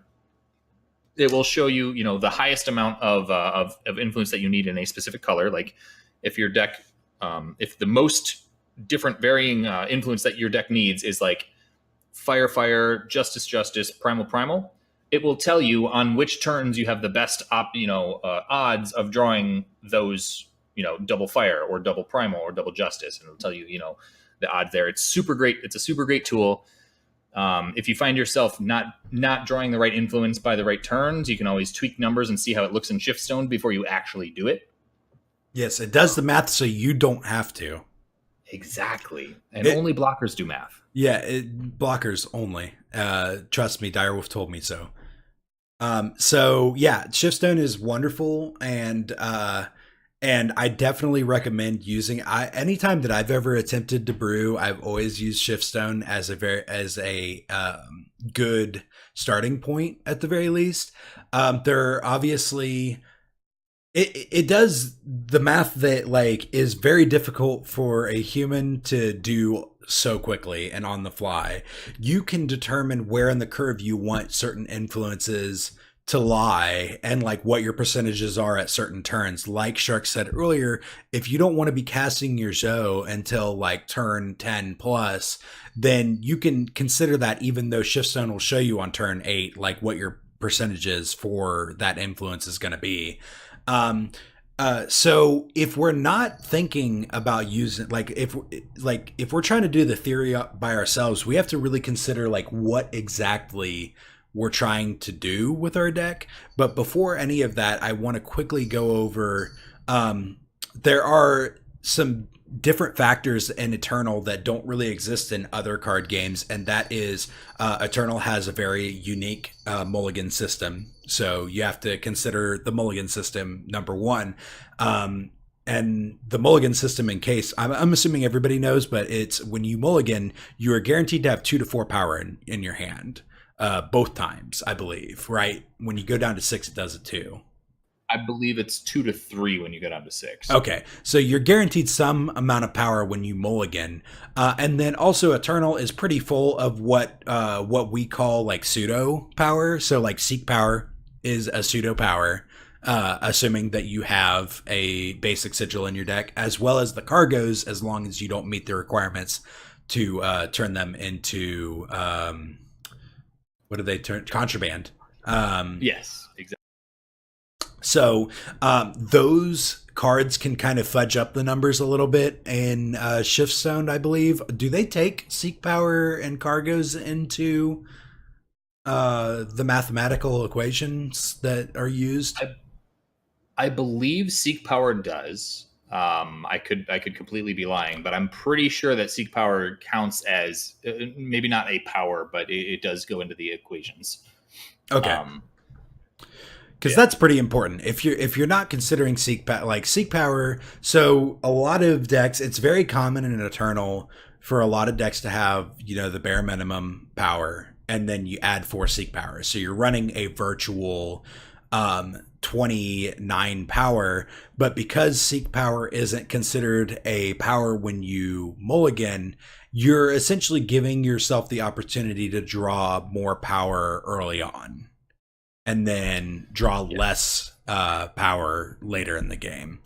It will show you, the highest amount of influence that you need in a specific color. Like if your deck, if the most different varying influence that your deck needs is like fire, justice, primal, it will tell you on which turns you have the best odds of drawing those, double fire or double primal or double justice, and it'll tell you, the odds there. It's super great. It's a super great tool. If you find yourself not drawing the right influence by the right turns, you can always tweak numbers and see how it looks in Shiftstone before you actually do it. Yes, it does the math so you don't have to. Exactly. And only blockers do math. Yeah, blockers only. Trust me, Direwolf told me so. So yeah, Shiftstone is wonderful, and I definitely recommend using. Anytime that I've ever attempted to brew, I've always used Shiftstone as a good starting point at the very least. There obviously it does the math that like is very difficult for a human to do so quickly and on the fly. You can determine where in the curve you want certain influences to lie and like what your percentages are at certain turns. Like Shark said earlier, if you don't want to be casting your Zoe until like turn 10 plus, then you can consider that, even though Shiftstone will show you on turn 8 like what your percentages for that influence is going to be. Um, so if we're not thinking about using if we're trying to do the theory by ourselves, we have to really consider like what exactly we're trying to do with our deck. But before any of that, I want to quickly go over there are some different factors in Eternal that don't really exist in other card games, and that is Eternal has a very unique mulligan system. So you have to consider the mulligan system, number one. And the mulligan system, in case I'm assuming everybody knows, but it's when you mulligan, you are guaranteed to have 2 to 4 power in your hand both times, I believe, right? When you go down to 6, it does it too. I believe it's 2 to 3 when you go down to 6. Okay, so you're guaranteed some amount of power when you mulligan, and then also Eternal is pretty full of what we call like pseudo power. So like Seek power is a pseudo power, assuming that you have a basic sigil in your deck, as well as the cargoes, as long as you don't meet the requirements to turn them into what do they turn contraband? Yes, exactly. So those cards can kind of fudge up the numbers a little bit in Shiftstone, I believe. Do they take Seek Power and Cargoes into the mathematical equations that are used? I believe Seek Power does. I could completely be lying, but I'm pretty sure that Seek Power counts as maybe not a power, but it does go into the equations. Okay. Because that's pretty important. If you're not considering Seek Power, so a lot of decks, it's very common in an Eternal for a lot of decks to have the bare minimum power, and then you add 4 Seek Power. So you're running a virtual 29 power, but because Seek Power isn't considered a power when you mulligan, you're essentially giving yourself the opportunity to draw more power early on, and then draw less power later in the game.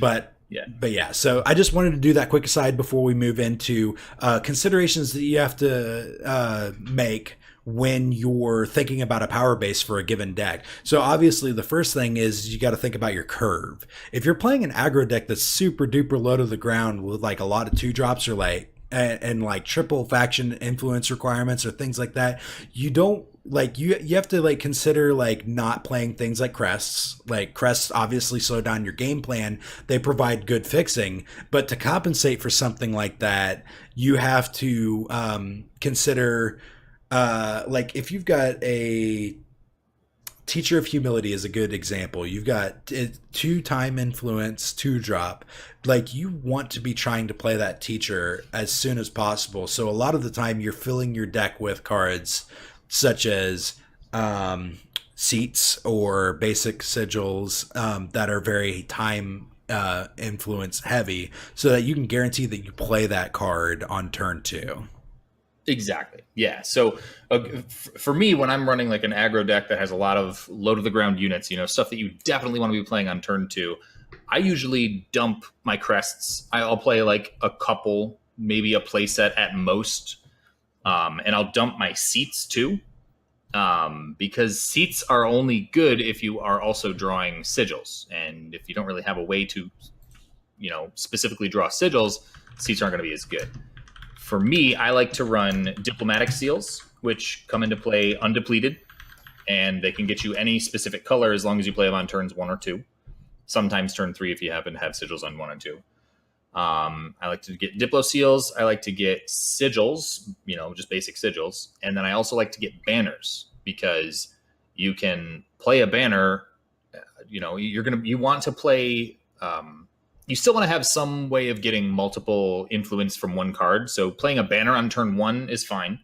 But yeah, so I just wanted to do that quick aside before we move into considerations that you have to make when you're thinking about a power base for a given deck. So obviously the first thing is you got to think about your curve. If you're playing an aggro deck that's super duper low to the ground with like a lot of 2-drops or like and like triple faction influence requirements or things like that, you don't like you have to like consider like not playing things like crests. Like crests obviously slow down your game plan. They provide good fixing, but to compensate for something like that, you have to consider like if you've got a Teacher of Humility is a good example. You've got 2-time influence, 2-drop. Like you want to be trying to play that teacher as soon as possible. So a lot of the time you're filling your deck with cards such as seats or basic sigils that are very time influence heavy, so that you can guarantee that you play that card on turn 2. Exactly. Yeah. So for me, when I'm running like an aggro deck that has a lot of low to the ground units, stuff that you definitely want to be playing on turn 2, I usually dump my crests. I'll play like a couple, maybe a play set at most. And I'll dump my seats too. Because seats are only good if you are also drawing sigils. And if you don't really have a way to, specifically draw sigils, seats aren't going to be as good. For me, I like to run diplomatic seals, which come into play undepleted, and they can get you any specific color as long as you play them on turns 1 or 2. Sometimes turn 3 if you happen to have sigils on 1 and 2. I like to get Diplo seals. I like to get sigils, just basic sigils. And then I also like to get banners, because you can play a banner, you want to play, you still want to have some way of getting multiple influence from one card. So playing a banner on turn 1 is fine.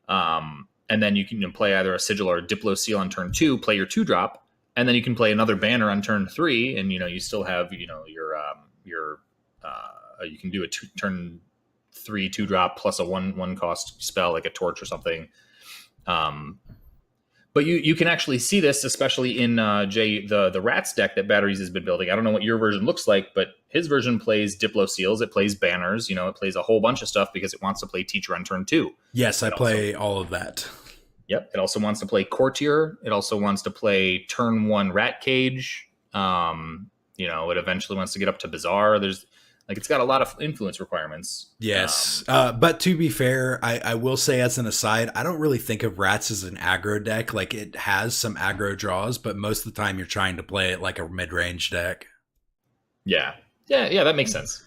And then you can play either a sigil or a Diplo seal on turn 2, play your 2-drop, and then you can play another banner on turn 3, and you still have your you can do a turn 3 2-drop plus a 1 cost spell like a torch or something. But you can actually see this, especially in the Rats deck that Batteries has been building. I don't know what your version looks like, but his version plays Diplo seals. It plays banners. It plays a whole bunch of stuff because it wants to play Teacher on turn 2. Yes, I play all of that. Yep. It also wants to play Courtier. It also wants to play turn 1 Rat Cage. It eventually wants to get up to Bazaar. It's got a lot of influence requirements. Yes. But to be fair, I will say as an aside, I don't really think of Rats as an aggro deck. Like, it has some aggro draws, but most of the time you're trying to play it like a mid-range deck. Yeah. That makes sense.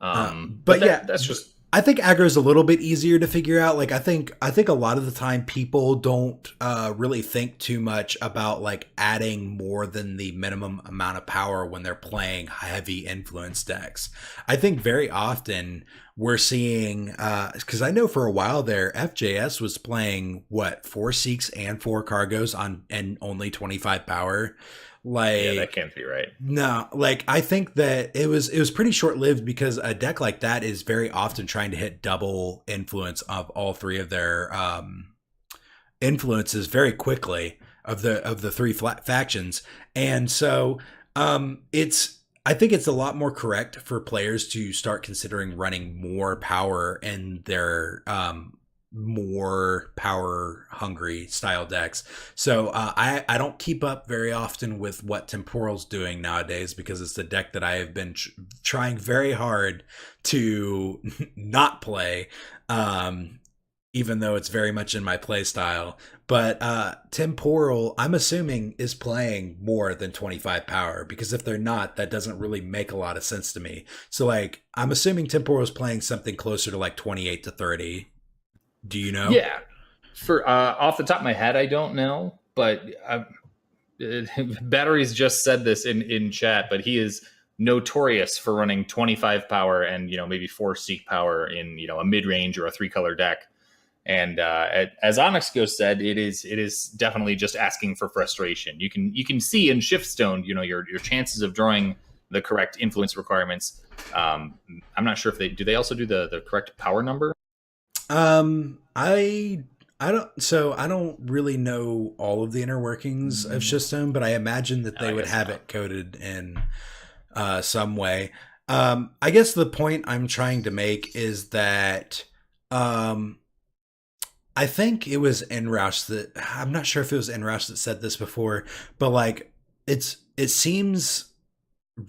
But that's just. I think aggro is a little bit easier to figure out. Like, I think a lot of the time people don't really think too much about like adding more than the minimum amount of power when they're playing heavy influence decks. I think very often we're seeing, because I know for a while there, FJS was playing 4 Seeks and 4 Cargos and only 25 power. Like, that can't be right. No, like, I think that it was pretty short lived, because a deck like that is very often trying to hit double influence of all 3 of their influences very quickly of the 3 factions. And so I think it's a lot more correct for players to start considering running more power in their more power hungry style decks. So I don't keep up very often with what Temporal's doing nowadays, because it's the deck that I have been trying very hard to not play, even though it's very much in my play style. But Temporal, I'm assuming, is playing more than 25 power, because if they're not, that doesn't really make a lot of sense to me. So like, I'm assuming Temporal is playing something closer to like 28 to 30. Do you know? Yeah. For off the top of my head, I don't know, but Batteries just said this in chat, but he is notorious for running 25 power and maybe 4 Seek power in a mid range or a 3-color deck. And as Onyx Ghost said, it is definitely just asking for frustration. You can see in Shiftstone, your chances of drawing the correct influence requirements. I'm not sure if they also do the correct power number. I don't really know all of the inner workings of Shiftstone, but I imagine that they would have it coded in some way. I guess the point I'm trying to make is that I think it was Enroush that, I'm not sure if it was Enroush that said this before, but like, it seems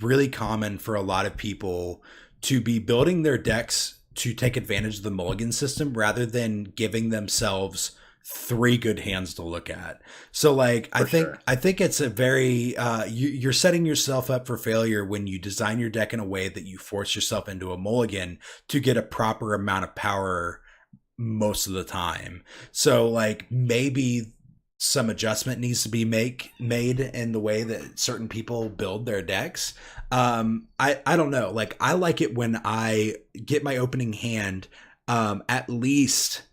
really common for a lot of people to be building their decks to take advantage of the mulligan system rather than giving themselves 3 good hands to look at. So like, I think it's a very you're setting yourself up for failure when you design your deck in a way that you force yourself into a mulligan to get a proper amount of power most of the time. So like, maybe some adjustment needs to be made in the way that certain people build their decks. I don't know. Like, I like it when I get my opening hand, at least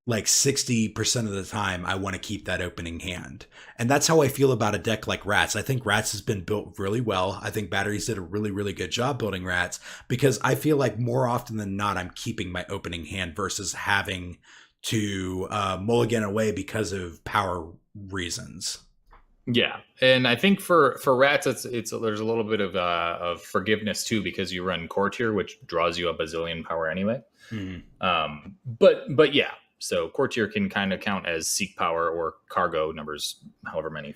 like 60% of the time, I want to keep that opening hand. And that's how I feel about a deck like Rats. I think Rats has been built really well. I think Batteries did a really, really good job building Rats, because I feel like more often than not, I'm keeping my opening hand versus having to mulligan away because of power reasons. Yeah, and I think for Rats, it's there's a little bit of forgiveness too, because you run Courtier, which draws you a bazillion power anyway. But yeah, so Courtier can kind of count as Seek power or Cargo numbers, however many.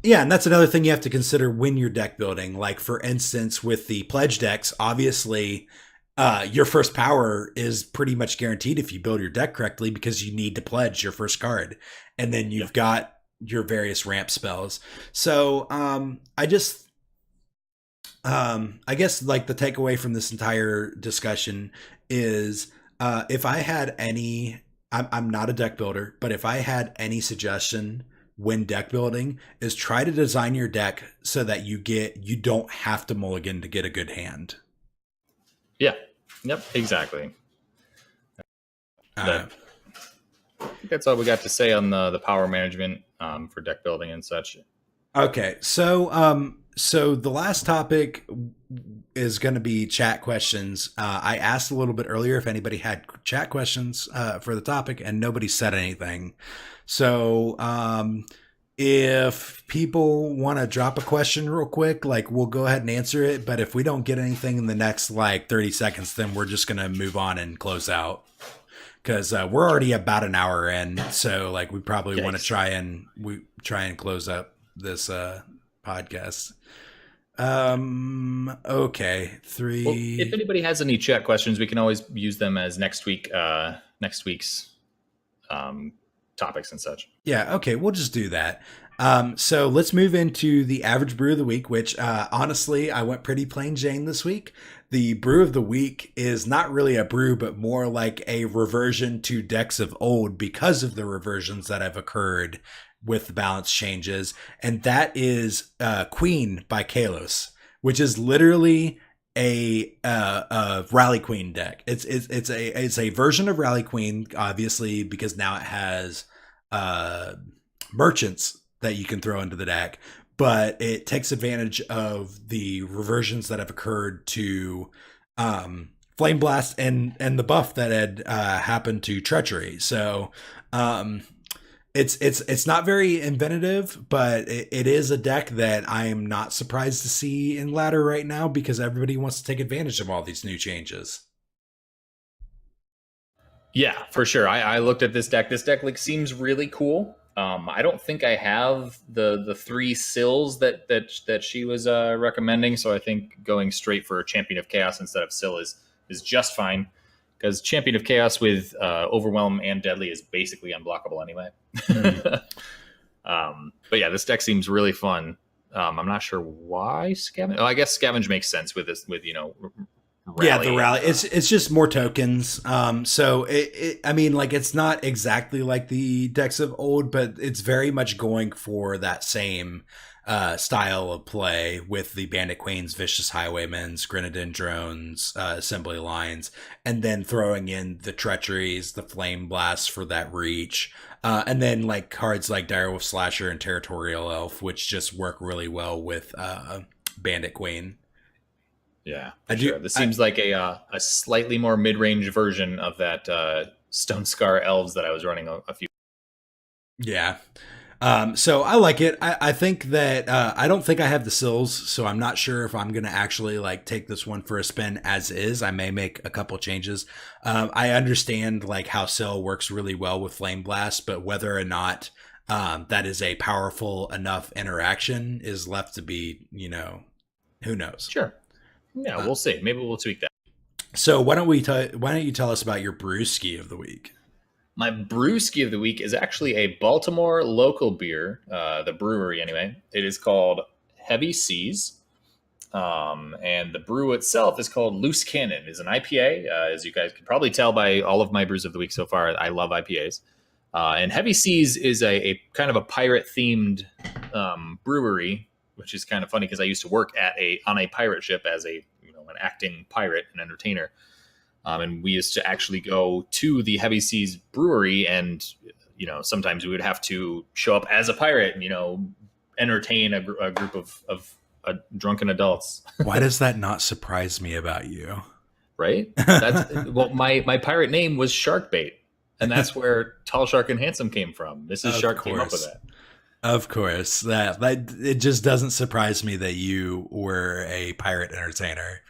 Yeah, and that's another thing you have to consider when you're deck building. Like, for instance, with the pledge decks, obviously, your first power is pretty much guaranteed if you build your deck correctly, because you need to pledge your first card, and then you've got your various ramp spells. So I guess like the takeaway from this entire discussion is if I had any, I'm not a deck builder, but if I had any suggestion when deck building, is try to design your deck so that you don't have to mulligan to get a good hand. Yeah. Yep. Exactly. I think that's all we got to say on the power management for deck building and such. Okay, so the last topic is going to be chat questions. I asked a little bit earlier if anybody had chat questions for the topic, and nobody said anything. So if people want to drop a question real quick, like, we'll go ahead and answer it. But if we don't get anything in the next like 30 seconds, then we're just going to move on and close out. because we're already about an hour in. So like we probably want to try and close up this podcast. Okay, 3. Well, if anybody has any chat questions, we can always use them as next week's topics and such. Yeah, okay, we'll just do that. So let's move into the average brew of the week, which honestly, I went pretty plain Jane this week. The brew of the week is not really a brew, but more like a reversion to decks of old because of the reversions that have occurred with the balance changes. And that is Queen by Kalos, which is literally a Rally Queen deck. It's a version of Rally Queen, obviously, because now it has merchants that you can throw into the deck, but it takes advantage of the reversions that have occurred to Flame Blast and the buff that had happened to Treachery. So it's not very inventive, but it is a deck that I am not surprised to see in ladder right now because everybody wants to take advantage of all these new changes. Yeah, for sure. I looked at this deck. This deck seems really cool. I don't think I have the 3 sills that she was recommending, so I think going straight for Champion of Chaos instead of sill is just fine, because Champion of Chaos with Overwhelm and Deadly is basically unblockable anyway. But yeah, this deck seems really fun. I'm not sure why Scavenge. Oh, I guess Scavenge makes sense with this, with Rally. Yeah, the rally. It's just more tokens. So I mean, like, it's not exactly like the decks of old, but it's very much going for that same style of play with the Bandit Queens, Vicious Highwaymans, Grenadine Drones, Assembly Lines, and then throwing in the Treacheries, the Flame Blasts for that reach. And then like cards like Direwolf Slasher and Territorial Elf, which just work really well with Bandit Queen. Yeah, sure. This seems like a slightly more mid-range version of that Stone Scar Elves that I was running a few. Yeah. So I like it. I think that I don't think I have the sills, so I'm not sure if I'm going to actually like take this one for a spin as is. I may make a couple changes. I understand like how sill works really well with Flame Blast, but whether or not that is a powerful enough interaction is left to be, who knows? Sure. Yeah, we'll see. Maybe we'll tweak that. So why don't you tell us about your brewski of the week? My brewski of the week is actually a Baltimore local beer, the brewery anyway. It is called Heavy Seas, and the brew itself is called Loose Cannon. It's an IPA, as you guys can probably tell by all of my brews of the week so far. I love IPAs, and Heavy Seas is a kind of a pirate themed brewery, which is kind of funny because I used to work on a pirate ship as an acting pirate and entertainer. And we used to actually go to the Heavy Seas brewery, and sometimes we would have to show up as a pirate and entertain a group of drunken adults. Why does that not surprise me about you? Right? That's well, my pirate name was Sharkbait, and that's where TallSharkandHandsome came from. Mrs. Shark came up with that. Of course, that it just doesn't surprise me that you were a pirate entertainer.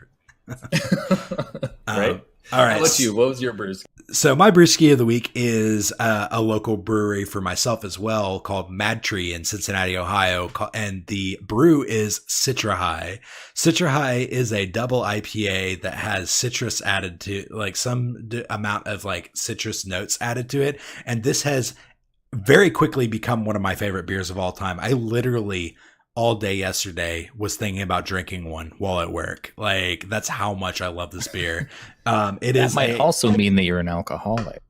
Right. All right. How about you? What was your brewski? So my brewski of the week is a local brewery for myself as well called Mad Tree in Cincinnati, Ohio. And the brew is Citra High. Citra High is a double IPA that has citrus added to, like some amount of like citrus notes added to it. And this has very quickly become one of my favorite beers of all time. I literally all day yesterday was thinking about drinking one while at work. Like, that's how much I love this beer. That might also mean that you're an alcoholic.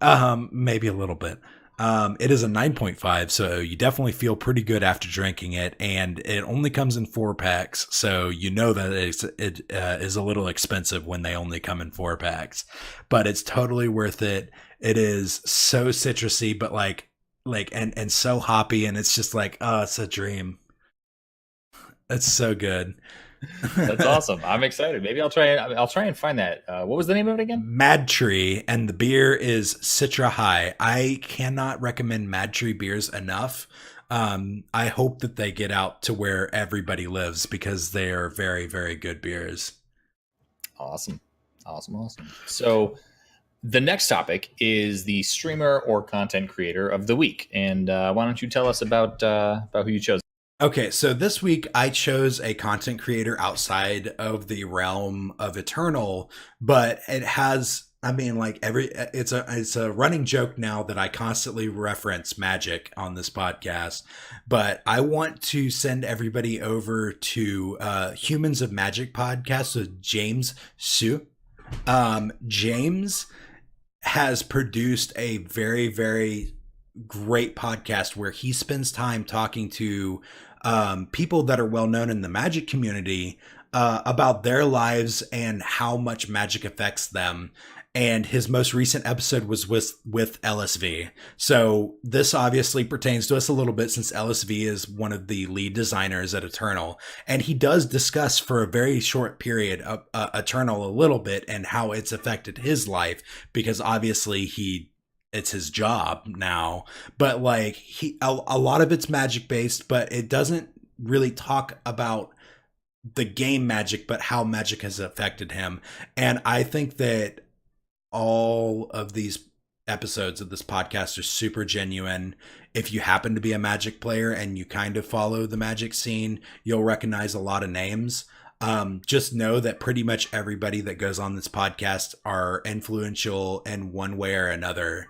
Maybe a little bit. It is a 9.5, so you definitely feel pretty good after drinking it, and it only comes in 4-packs, so you know that it is a little expensive when they only come in 4-packs, but it's totally worth it. It is so citrusy, but and so hoppy, and it's just like, oh, it's a dream. It's so good. That's awesome. I'm excited. Maybe I'll try and find that. What was the name of it again? Mad Tree, and the beer is Citra High. I cannot recommend Mad Tree beers enough. I hope that they get out to where everybody lives because they are very, very good beers. Awesome. So The next topic is the streamer or content creator of the week. And why don't you tell us about who you chose? Okay, so this week I chose a content creator outside of the realm of Eternal, but it has, I mean, like it's a running joke now that I constantly reference Magic on this podcast. But I want to send everybody over to Humans of Magic podcast with JayMang. James has produced a very, very great podcast where he spends time talking to people that are well known in the Magic community about their lives and how much Magic affects them. And his most recent episode was with LSV. So this obviously pertains to us a little bit since LSV is one of the lead designers at Eternal. And he does discuss for a very short period Eternal a little bit and how it's affected his life, because obviously it's his job now. But like a lot of it's Magic based, but it doesn't really talk about the game Magic, but how Magic has affected him. And I think that all of these episodes of this podcast are super genuine. If you happen to be a Magic player and you kind of follow the Magic scene, you'll recognize a lot of names. Just know that pretty much everybody that goes on this podcast are influential in one way or another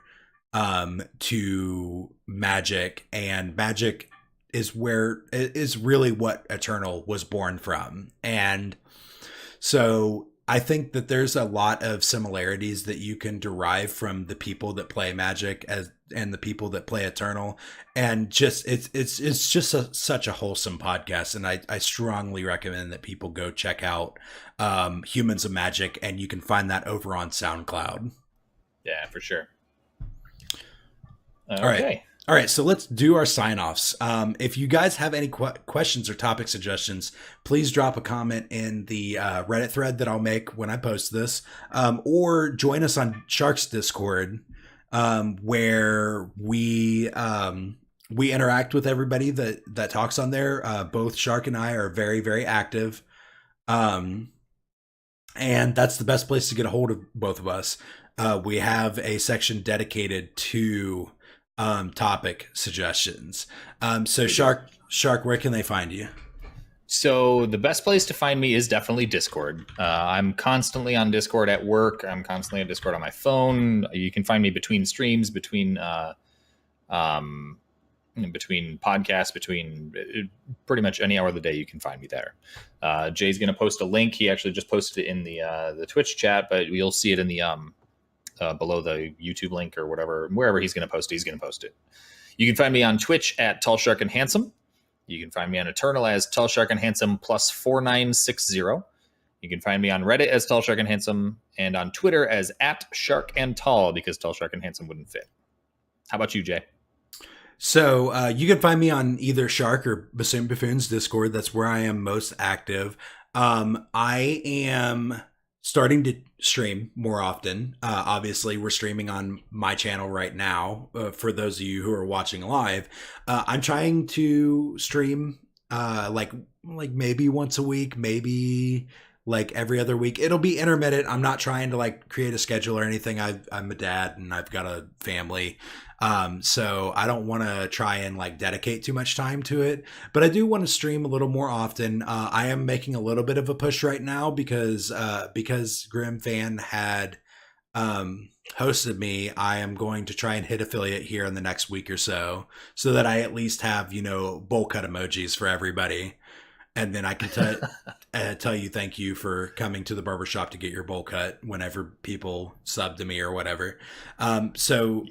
to Magic, and Magic is really what Eternal was born from. And so I think that there's a lot of similarities that you can derive from the people that play Magic and the people that play Eternal, and just it's just such a wholesome podcast, and I strongly recommend that people go check out Humans of Magic, and you can find that over on SoundCloud. Yeah, for sure. Okay. All right, so let's do our sign-offs. If you guys have any questions or topic suggestions, please drop a comment in the Reddit thread that I'll make when I post this, or join us on Shark's Discord, where we interact with everybody that talks on there. Both Shark and I are very, very active, and that's the best place to get a hold of both of us. We have a section dedicated to topic suggestions. So Shark, where can they find you? So the best place to find me is definitely Discord. I'm constantly on Discord at work. I'm constantly on Discord on my phone. You can find me between streams, between podcasts, between pretty much any hour of the day. You can find me there. Jay's going to post a link. He actually just posted it in the Twitch chat, but you'll see it in the below the YouTube link or whatever, wherever he's going to post it, he's going to post it. You can find me on Twitch at TallSharkandHandsome. You can find me on Eternal as TallSharkandHandsome plus 4960. You can find me on Reddit as TallSharkandHandsome and on Twitter as @SharkandTall, because TallSharkandHandsome wouldn't fit. How about you, Jay? So you can find me on either Shark or Bassoon Buffoon's Discord. That's where I am most active. I am starting to stream more often. Obviously, we're streaming on my channel right now. For those of you who are watching live, I'm trying to stream like maybe once a week, maybe like every other week. It'll be intermittent. I'm not trying to like create a schedule or anything. I'm a dad and I've got a family. So I don't want to try and like dedicate too much time to it, but I do want to stream a little more often. I am making a little bit of a push right now because Grim Fan had hosted me. I am going to try and hit affiliate here in the next week or so that I at least have, bowl cut emojis for everybody. And then I can tell you thank you for coming to the barbershop to get your bowl cut whenever people sub to me or whatever. So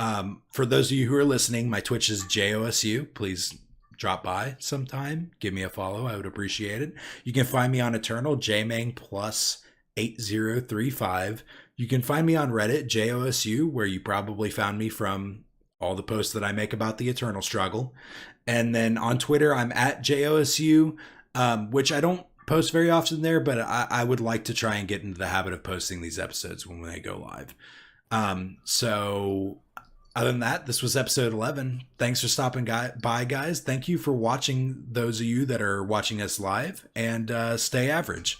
for those of you who are listening, my Twitch is JayOSU. Please drop by sometime. Give me a follow. I would appreciate it. You can find me on Eternal, JayMang plus 8035. You can find me on Reddit, JayOSU, where you probably found me from all the posts that I make about the Eternal struggle. And then on Twitter, I'm at JayOSU. Which I don't post very often there, but I would like to try and get into the habit of posting these episodes when they go live. So other than that, this was episode 11. Thanks for stopping by, guys. Thank you for watching, those of you that are watching us live, and stay average.